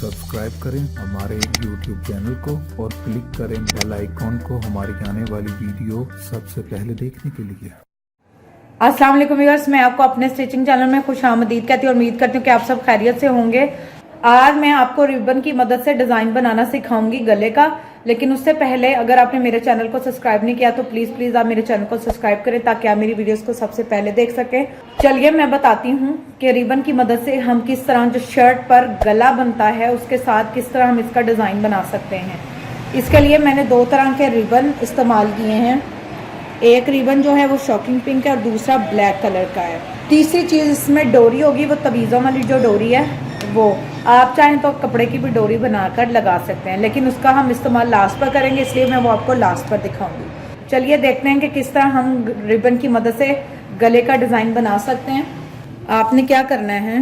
Subscribe करें हमारे YouTube channel को और क्लिक करें बेल आइकॉन को हमारी आने वाली वीडियो सबसे पहले देखने के लिए। अस्सलाम वालेकुम व्यूअर्स, मैं आपको अपने स्टिचिंग चैनल में खुशामदीद कहती हूँ। उम्मीद करती हूँ कि आप सब खैरियत से होंगे। आज मैं आपको रिबन की मदद से डिज़ाइन बनाना सिखाऊंगी गले का। लेकिन उससे पहले अगर आपने मेरे चैनल को सब्सक्राइब नहीं किया तो प्लीज़ आप मेरे चैनल को सब्सक्राइब करें ताकि आप मेरी वीडियोस को सबसे पहले देख सकें। चलिए मैं बताती हूँ कि रिबन की मदद से हम किस तरह जो शर्ट पर गला बनता है उसके साथ किस तरह हम इसका डिज़ाइन बना सकते हैं। इसके लिए मैंने दो तरह के रिबन इस्तेमाल किए हैं। एक रिबन जो है वो शॉकिंग पिंक है और दूसरा ब्लैक कलर का है। तीसरी चीज़ इसमें डोरी होगी, वो तवीज़ों वाली जो डोरी है वो आप चाहें तो कपड़े की भी डोरी बनाकर लगा सकते हैं, लेकिन उसका हम इस्तेमाल लास्ट पर करेंगे, इसलिए मैं वो आपको लास्ट पर दिखाऊंगी। चलिए देखते हैं कि किस तरह हम रिबन की मदद से गले का डिज़ाइन बना सकते हैं। आपने क्या करना है,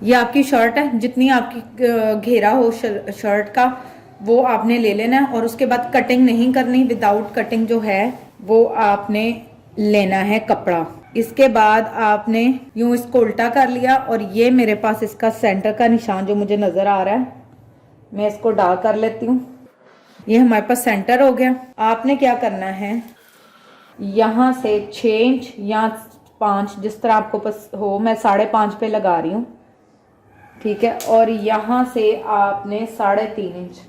ये आपकी शर्ट है, जितनी आपकी घेरा हो शर्ट का वो आपने ले लेना है और उसके बाद कटिंग नहीं करनी, विदाउट कटिंग जो है वो आपने लेना है कपड़ा। इसके बाद आपने यूं इसको उल्टा कर लिया और ये मेरे पास इसका सेंटर का निशान जो मुझे नजर आ रहा है, मैं इसको ड्रा कर लेती हूँ। ये हमारे पास सेंटर हो गया। आपने क्या करना है, यहाँ से 6 इंच या 5 जिस तरह आपको हो, मैं 5.5 पे लगा रही हूँ, ठीक है। और यहाँ से आपने 3.5 इंच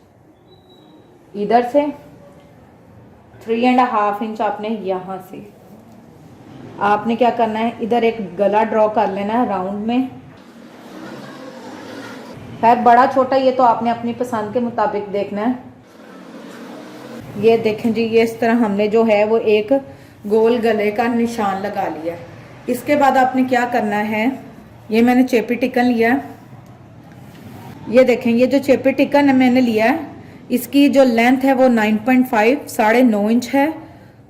इधर से, 3.5 इंच आपने यहाँ से, आपने क्या करना है इधर एक गला ड्रॉ कर लेना है राउंड में। खैर बड़ा छोटा ये तो आपने अपनी पसंद के मुताबिक देखना है। ये देखें जी, ये इस तरह हमने जो है वो एक गोल गले का निशान लगा लिया। इसके बाद आपने क्या करना है, ये मैंने चेपी टिकन लिया है। ये देखें, ये जो चेपी टिकन मैंने लिया है इसकी जो लेंथ है वो 9.5 9.5 इंच है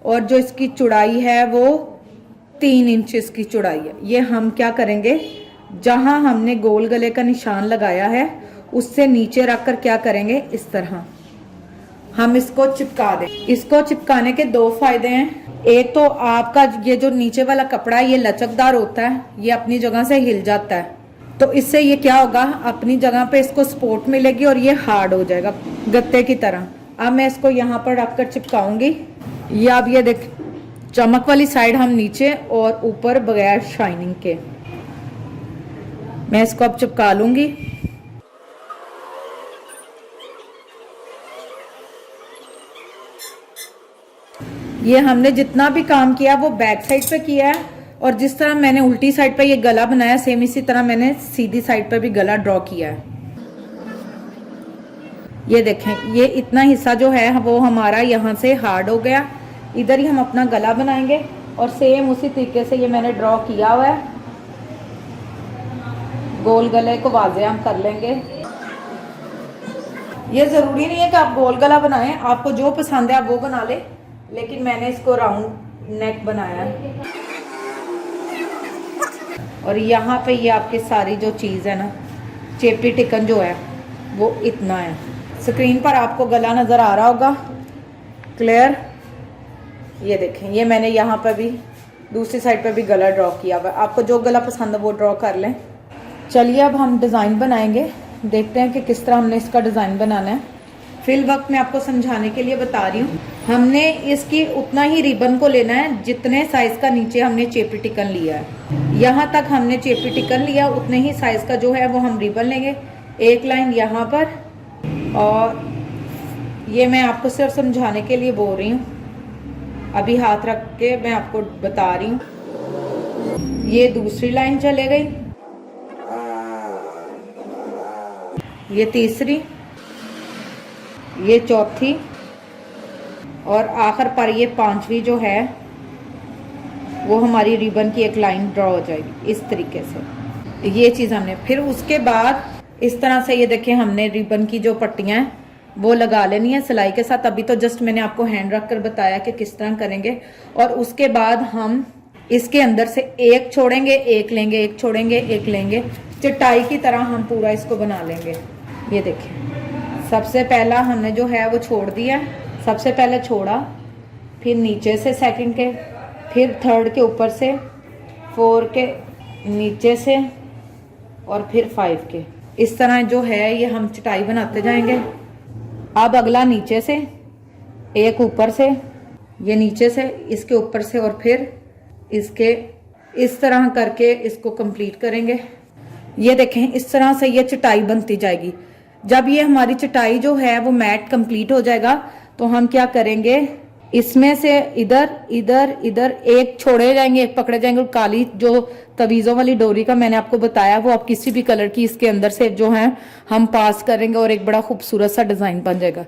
और जो इसकी चौड़ाई है वो 3 इंच इसकी चौड़ाई है। ये हम क्या करेंगे, जहां हमने गोल गले का निशान लगाया है उससे नीचे रखकर क्या करेंगे, इस तरह हम इसको चिपका दें। इसको चिपकाने के 2 फायदे हैं। एक तो आपका ये जो नीचे वाला कपड़ा है ये लचकदार होता है, ये अपनी जगह से हिल जाता है, तो इससे ये क्या होगा, अपनी जगह पे इसको सपोर्ट मिलेगी और ये हार्ड हो जाएगा गत्ते की तरह। अब मैं इसको यहाँ पर रखकर चिपकाऊंगी। ये अब ये देख, चमक वाली साइड हम नीचे और ऊपर बगैर शाइनिंग के। मैं इसको अब चिपका लूंगी। ये हमने जितना भी काम किया वो बैक साइड पे किया है और जिस तरह मैंने उल्टी साइड पे ये गला बनाया सेम इसी तरह मैंने सीधी साइड पे भी गला ड्रॉ किया है। ये देखें, ये इतना हिस्सा जो है वो हमारा यहाँ से हार्ड हो गया। इधर ही हम अपना गला बनाएंगे और सेम उसी तरीके से ये मैंने ड्रॉ किया हुआ है। गोल गले को वाज़े हम कर लेंगे। ये ज़रूरी नहीं है कि आप गोल गला बनाएं, आपको जो पसंद है आप वो बना ले, लेकिन मैंने इसको राउंड नेक बनाया है। और यहाँ पे ये आपकी सारी जो चीज़ है ना, चेपी टिकन जो है वो इतना है। स्क्रीन पर आपको गला नज़र आ रहा होगा क्लियर। ये देखें, ये मैंने यहाँ पर भी दूसरी साइड पर भी गला ड्रॉ किया हुआ है। आपको जो गला पसंद है वो ड्रॉ कर लें। चलिए अब हम डिज़ाइन बनाएंगे, देखते हैं कि किस तरह हमने इसका डिज़ाइन बनाना है। फिल वक्त मैं आपको समझाने के लिए बता रही हूँ। हमने इसकी उतना ही रिबन को लेना है जितने साइज़ का नीचे हमने चेपी टिकन लिया है। यहाँ तक हमने चेपी टिकन लिया, उतने ही साइज़ का जो है वो हम रिबन लेंगे। एक लाइन यहाँ पर, और ये मैं आपको सिर्फ समझाने के लिए बोल रही हूँ, अभी हाथ रख के मैं आपको बता रही हूँ। ये दूसरी लाइन चले गई, ये तीसरी, ये चौथी और आखिर पर ये 5वीं जो है वो हमारी रिबन की एक लाइन ड्रॉ हो जाएगी इस तरीके से। ये चीज़ हमने फिर उसके बाद इस तरह से, ये देखें, हमने रिबन की जो पट्टियाँ हैं वो लगा लेनी है सिलाई के साथ। अभी तो जस्ट मैंने आपको हैंड रख कर बताया कि किस तरह करेंगे। और उसके बाद हम इसके अंदर से एक छोड़ेंगे, एक लेंगे, एक छोड़ेंगे, एक लेंगे, चटाई की तरह हम पूरा इसको बना लेंगे। ये देखिए, सबसे पहला हमने जो है वो छोड़ दिया, सबसे पहले छोड़ा, फिर नीचे से सेकंड के, फिर थर्ड के ऊपर से, 4 के नीचे से और फिर 5 के। इस तरह जो है ये हम चटाई बनाते जाएंगे। अब अगला नीचे से, एक ऊपर से, ये नीचे से, इसके ऊपर से और फिर इसके इस तरह करके इसको कंप्लीट करेंगे। ये देखें इस तरह से ये चटाई बनती जाएगी। जब ये हमारी चटाई जो है वो मैट कंप्लीट हो जाएगा तो हम क्या करेंगे, इसमें से इधर इधर इधर एक छोड़े जाएंगे, एक पकड़े जाएंगे। और काली जो तवीज़ों वाली डोरी का मैंने आपको बताया वो आप किसी भी कलर की इसके अंदर से जो है हम पास करेंगे और एक बड़ा खूबसूरत सा डिज़ाइन बन जाएगा।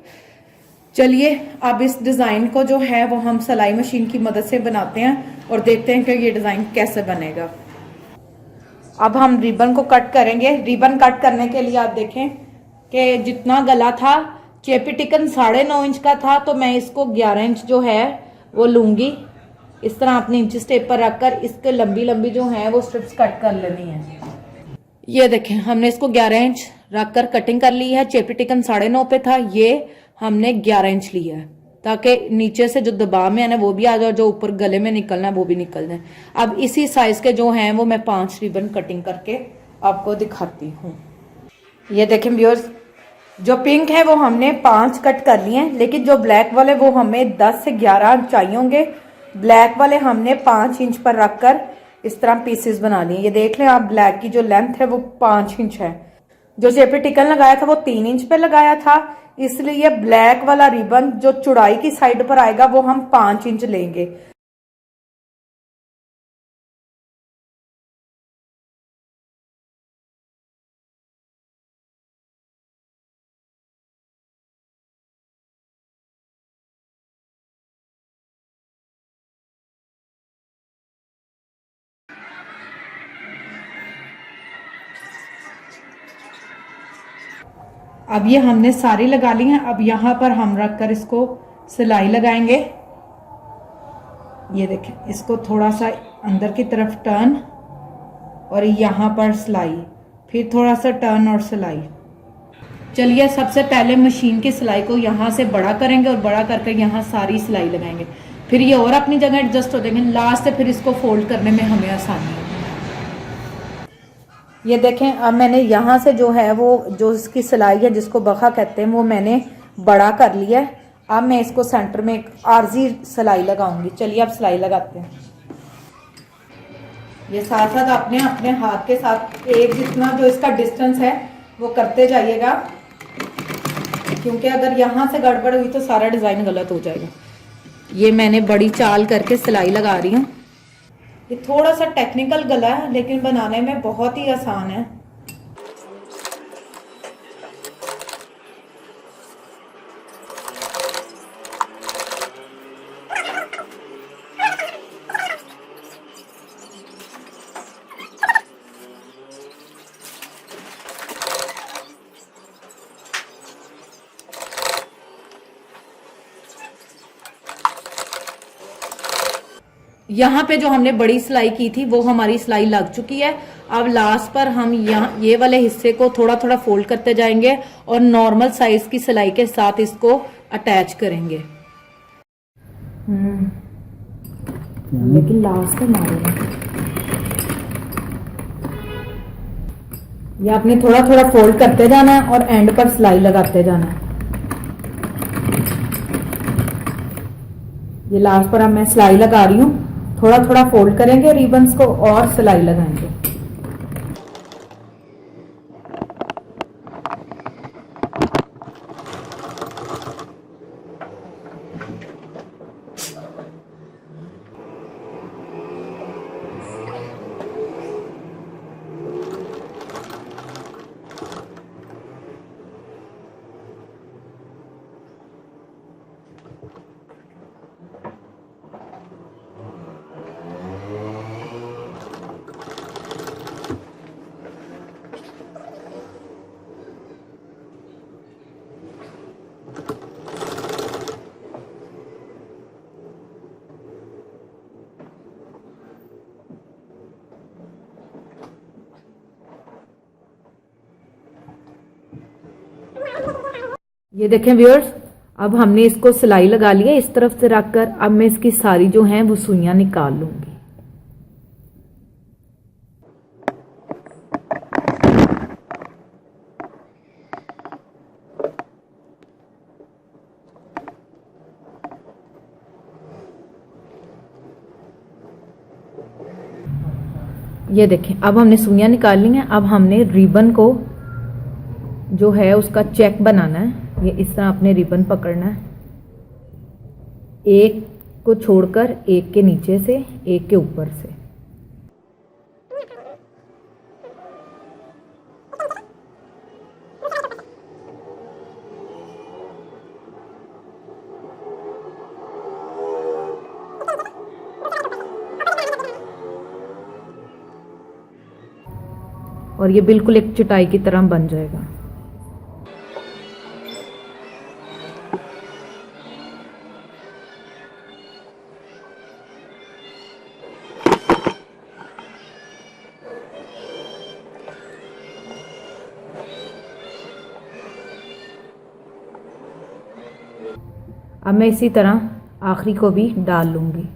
चलिए अब इस डिज़ाइन को जो है वो हम सिलाई मशीन की मदद से बनाते हैं और देखते हैं कि ये डिज़ाइन कैसे बनेगा। अब हम रिबन को कट करेंगे। रिबन कट करने के लिए आप देखें कि जितना गला था, चेपी टिकन 9.5 इंच का था, तो मैं इसको 11 इंच जो है वो लूंगी। इस तरह अपने इंच टेप पर रखकर इसके लंबी लंबी जो है वो स्ट्रिप्स कट कर लेनी है। ये देखें हमने इसको 11 इंच रखकर कटिंग कर ली है। चेपी टिकन 9.5 पे था, ये हमने 11 इंच लिया है ताकि नीचे से जो दबाव में है ना वो भी आ जाए, जो ऊपर गले में निकलना है वो भी निकल जाए। अब इसी साइज के जो हैं वो मैं 5 रिबन कटिंग करके आपको दिखाती हूँ। ये देखें व्यूअर्स, जो पिंक है वो हमने 5 कट कर लिए हैं, लेकिन जो ब्लैक वाले वो हमें 10 से 11 चाहिए होंगे। ब्लैक वाले हमने 5 इंच पर रखकर इस तरह पीसेस बना लिए। ये देख लें आप, ब्लैक की जो लेंथ है वो 5 इंच है। जो चेपी टिकन लगाया था वो 3 इंच पे लगाया था, इसलिए ब्लैक वाला रिबन जो चौड़ाई की साइड पर आएगा वो हम 5 इंच लेंगे। अब ये हमने सारी लगा ली हैं। अब यहाँ पर हम रखकर इसको सिलाई लगाएंगे। ये देखें, इसको थोड़ा सा अंदर की तरफ टर्न और यहाँ पर सिलाई, फिर थोड़ा सा टर्न और सिलाई। चलिए सबसे पहले मशीन की सिलाई को यहाँ से बड़ा करेंगे और बड़ा करके यहाँ सारी सिलाई लगाएंगे, फिर ये और अपनी जगह एडजस्ट हो जाएंगे। लास्ट से फिर इसको फोल्ड करने में हमें आसानी होगी। ये देखें अब मैंने यहाँ से जो है वो जो इसकी सिलाई है जिसको बखा कहते हैं वो मैंने बड़ा कर लिया है। अब मैं इसको सेंटर में एक आर्जी सिलाई लगाऊंगी। चलिए अब सिलाई लगाते हैं। ये साथ साथ अपने अपने हाथ के साथ एक जितना जो इसका डिस्टेंस है वो करते जाइएगा, क्योंकि अगर यहाँ से गड़बड़ हुई तो सारा डिज़ाइन गलत हो जाएगा। ये मैंने बड़ी चाल करके सिलाई लगा रही हूँ। ये थोड़ा सा टेक्निकल गला है लेकिन बनाने में बहुत ही आसान है। यहाँ पे जो हमने बड़ी सिलाई की थी वो हमारी सिलाई लग चुकी है। अब लास्ट पर हम यहाँ ये वाले हिस्से को थोड़ा थोड़ा फोल्ड करते जाएंगे और नॉर्मल साइज की सिलाई के साथ इसको अटैच करेंगे। लेकिन लास्ट पे मारेंगे। ये आपने थोड़ा थोड़ा फोल्ड करते जाना है और एंड पर सिलाई लगाते जाना है। ये लास्ट पर अब मैं सिलाई लगा रही हूँ। थोड़ा थोड़ा फोल्ड करेंगे रिबन्स को और सिलाई लगाएंगे। ये देखें व्यूअर्स, अब हमने इसको सिलाई लगा लिया इस तरफ से रखकर। अब मैं इसकी सारी जो हैं वो सुइयां निकाल लूंगी। ये देखें, अब हमने सुइयां निकाल ली हैं। अब हमने रिबन को जो है उसका चेक बनाना है। ये इस तरह अपने रिबन पकड़ना है, एक को छोड़कर एक के नीचे से, एक के ऊपर से। और ये बिल्कुल एक चटाई की तरह बन जाएगा। अब मैं इसी तरह आखिरी को भी डाल लूंगी।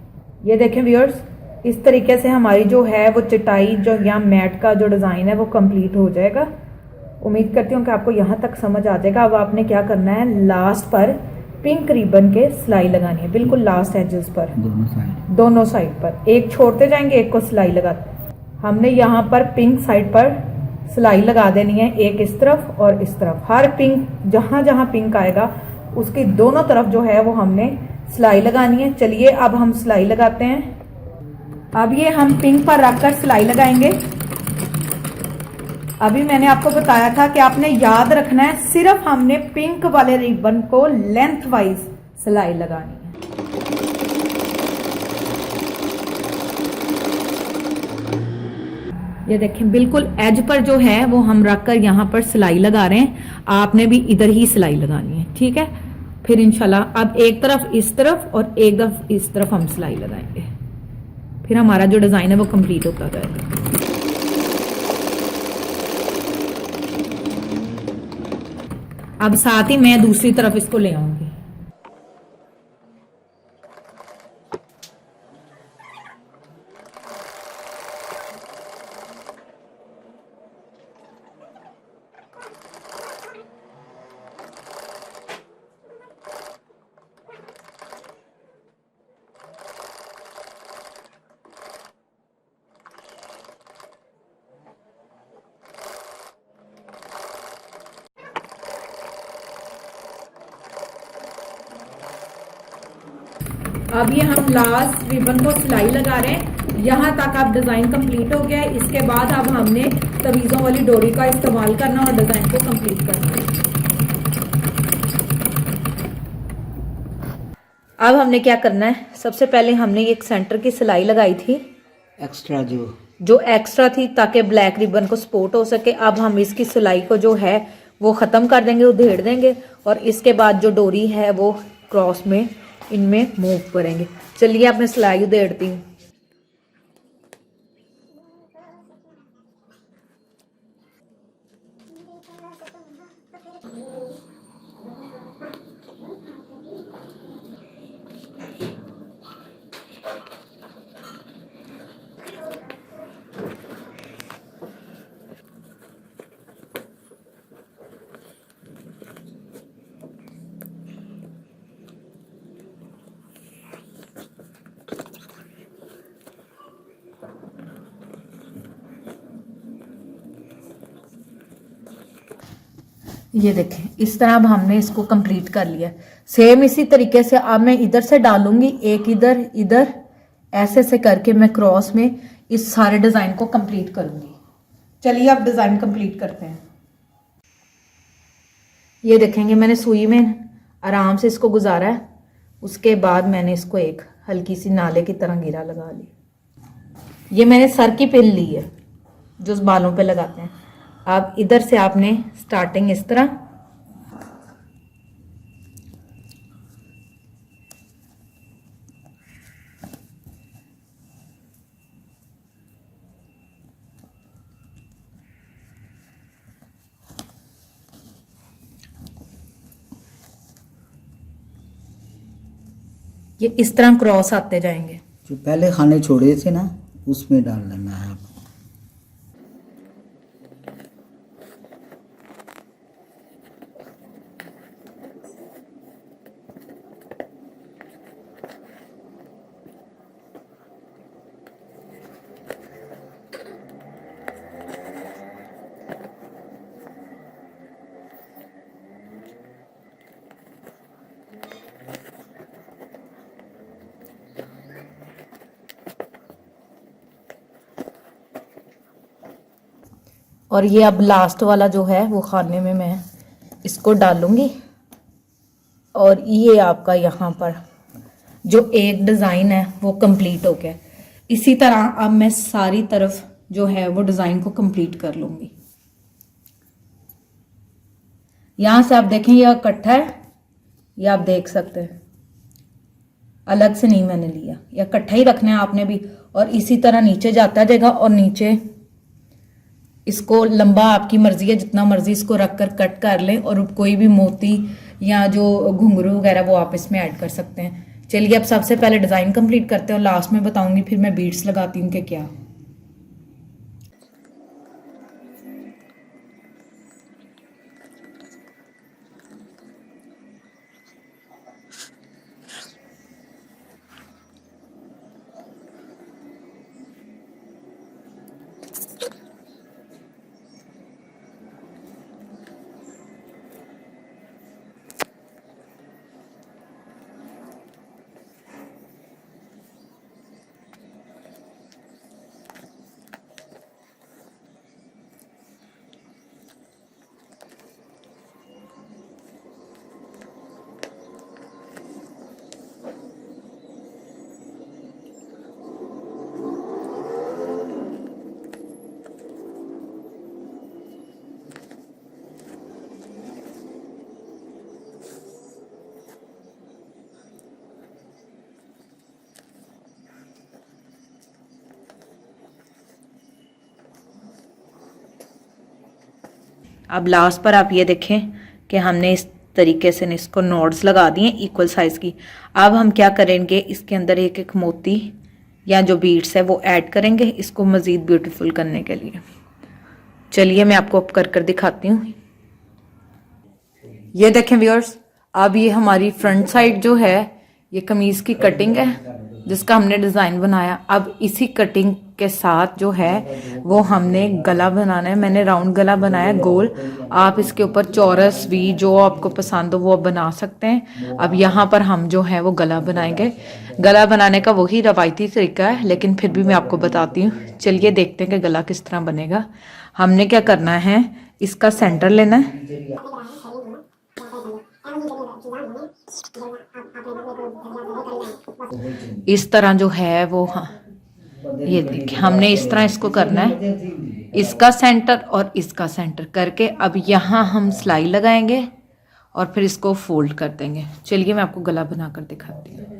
ये देखें व्यूअर्स, इस तरीके से हमारी जो है वो चटाई जो या मैट का जो डिज़ाइन है वो कंप्लीट हो जाएगा। उम्मीद करती हूँ कि आपको यहाँ तक समझ आ जाएगा। अब आपने क्या करना है, लास्ट पर पिंक रिबन के सिलाई लगानी है, बिल्कुल लास्ट एजेस पर, दोनों साइड पर। एक छोड़ते जाएंगे, एक को सिलाई लगाते। हमने यहाँ पर पिंक साइड पर सिलाई लगा देनी है, एक इस तरफ और इस तरफ। हर पिंक जहां जहां पिंक आएगा उसकी दोनों तरफ जो है वो हमने सिलाई लगानी है। चलिए अब हम सिलाई लगाते हैं। अब ये हम पिंक पर रखकर सिलाई लगाएंगे। अभी मैंने आपको बताया था कि आपने याद रखना है, सिर्फ हमने पिंक वाले रिबन को लेंथ वाइज सिलाई लगानी है। ये देखें, बिल्कुल एज पर जो है वो हम रखकर यहाँ पर सिलाई लगा रहे हैं। आपने भी इधर ही सिलाई लगानी है, ठीक है। फिर इंशाल्लाह अब एक तरफ इस तरफ और एक तरफ इस तरफ हम सिलाई लगाएंगे, फिर हमारा जो डिजाइन है वो कंप्लीट होता जाएगा। अब साथ ही मैं दूसरी तरफ इसको ले आऊंगी। अब ये हम लास्ट रिबन को सिलाई लगा रहे हैं। यहाँ तक अब डिजाइन कंप्लीट हो गया है। इसके बाद अब हमने तवीज़ों वाली डोरी का इस्तेमाल करना और डिजाइन को कंप्लीट करना है। अब हमने क्या करना है, सबसे पहले हमने एक सेंटर की सिलाई लगाई थी, एक्स्ट्रा जो एक्स्ट्रा थी, ताकि ब्लैक रिबन को सपोर्ट हो सके। अब हम इसकी सिलाई को जो है वो ख़त्म कर देंगे, उधेड़ देंगे, और इसके बाद जो डोरी है वो क्रॉस में इनमें मूव करेंगे। चलिए अब मैं सिलाई उधेड़ती हूँ। ये देखें, इस तरह अब हमने इसको कंप्लीट कर लिया। सेम इसी तरीके से अब मैं इधर से डालूंगी, एक इधर इधर, ऐसे से करके मैं क्रॉस में इस सारे डिजाइन को कंप्लीट करूंगी। चलिए अब डिजाइन कंप्लीट करते हैं। ये देखेंगे, मैंने सुई में आराम से इसको गुजारा है, उसके बाद मैंने इसको एक हल्की सी नाले की तरह गिरा लगा ली। ये मैंने सर की पिन ली है जो उस बालों पे लगाते हैं। अब इधर से आपने स्टार्टिंग इस तरह, ये इस तरह क्रॉस आते जाएंगे। जो पहले खाने छोड़े थे ना उसमें डाल लेना है। और ये अब लास्ट वाला जो है वो खाने में मैं इसको डालूंगी। और ये आपका यहाँ पर जो एक डिज़ाइन है वो कंप्लीट हो गया। इसी तरह अब मैं सारी तरफ जो है वो डिज़ाइन को कंप्लीट कर लूँगी। यहाँ से आप देखें यह इकट्ठा है, ये आप देख सकते हैं, अलग से नहीं मैंने लिया, या इकट्ठा ही रखना है आपने भी। और इसी तरह नीचे जाता जाएगा और नीचे इसको लंबा आपकी मर्जी है, जितना मर्जी इसको रख कर कट कर लें। और कोई भी मोती या जो घुंघरू वगैरह वो आप इसमें ऐड कर सकते हैं। चलिए अब सबसे पहले डिज़ाइन कंप्लीट करते हैं और लास्ट में बताऊंगी फिर मैं बीड्स लगाती हूँ कि क्या। अब लास्ट पर आप ये देखें कि हमने इस तरीके से इसको नॉड्स लगा दिए इक्वल साइज की। अब हम क्या करेंगे, इसके अंदर एक एक मोती या जो बीड्स है वो ऐड करेंगे इसको मज़ीद ब्यूटीफुल करने के लिए। चलिए मैं आपको अब कर दिखाती हूँ। ये देखें व्यूअर्स, अब ये हमारी फ्रंट साइड जो है ये कमीज़ की कटिंग है जिसका हमने डिज़ाइन बनाया। अब इसी कटिंग के साथ जो है वो हमने गला बनाना है। मैंने राउंड गला बनाया गोल, आप इसके ऊपर चौरस वी जो आपको पसंद हो वो आप बना सकते हैं। अब यहाँ पर हम जो है वो गला बनाएंगे। गला बनाने का वही रवायती तरीका है लेकिन फिर भी मैं आपको बताती हूँ। चलिए देखते हैं कि गला किस तरह बनेगा। हमने क्या करना है, इसका सेंटर लेना है, इस तरह जो है वो, हाँ ये देखिए हमने इस तरह इसको करना है, इसका सेंटर और इसका सेंटर करके अब यहाँ हम सिलाई लगाएंगे और फिर इसको फोल्ड कर देंगे। चलिए मैं आपको गला बनाकर दिखाती हूँ।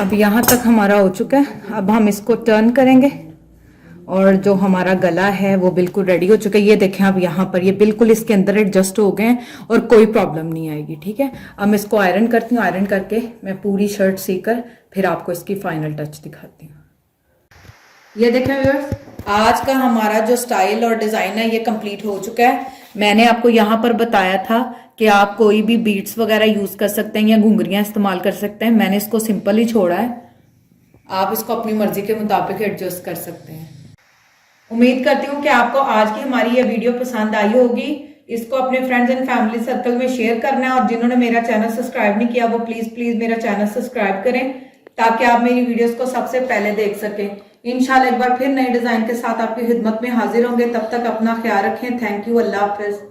अब यहाँ तक हमारा हो चुका है। अब हम इसको टर्न करेंगे और जो हमारा गला है वो बिल्कुल रेडी हो चुका है। ये देखें अब यहाँ पर ये बिल्कुल इसके अंदर एडजस्ट हो गए हैं और कोई प्रॉब्लम नहीं आएगी। ठीक है, अब मैं इसको आयरन करती हूँ। आयरन करके मैं पूरी शर्ट सीकर फिर आपको इसकी फाइनल टच दिखाती हूँ। ये देखें व्यूअर्स, आज का हमारा जो स्टाइल और डिज़ाइन है ये कंप्लीट हो चुका है। मैंने आपको यहाँ पर बताया था कि आप कोई भी बीड्स वगैरह यूज़ कर सकते हैं या घुंघरियाँ इस्तेमाल कर सकते हैं। मैंने इसको सिंपल ही छोड़ा है, आप इसको अपनी मर्जी के मुताबिक एडजस्ट कर सकते हैं। उम्मीद करती हूँ कि आपको आज की हमारी ये वीडियो पसंद आई होगी। इसको अपने फ्रेंड्स एंड फैमिली सर्कल में शेयर करना है और जिन्होंने मेरा चैनल सब्सक्राइब नहीं किया वो प्लीज़ मेरा चैनल सब्सक्राइब करें ताकि आप मेरी वीडियोस को सबसे पहले देख सकें। इंशाल्लाह एक बार फिर नए डिज़ाइन के साथ आपकी खिदमत में हाजिर होंगे। तब तक अपना ख्याल रखें। Thank you. Allah Hafiz.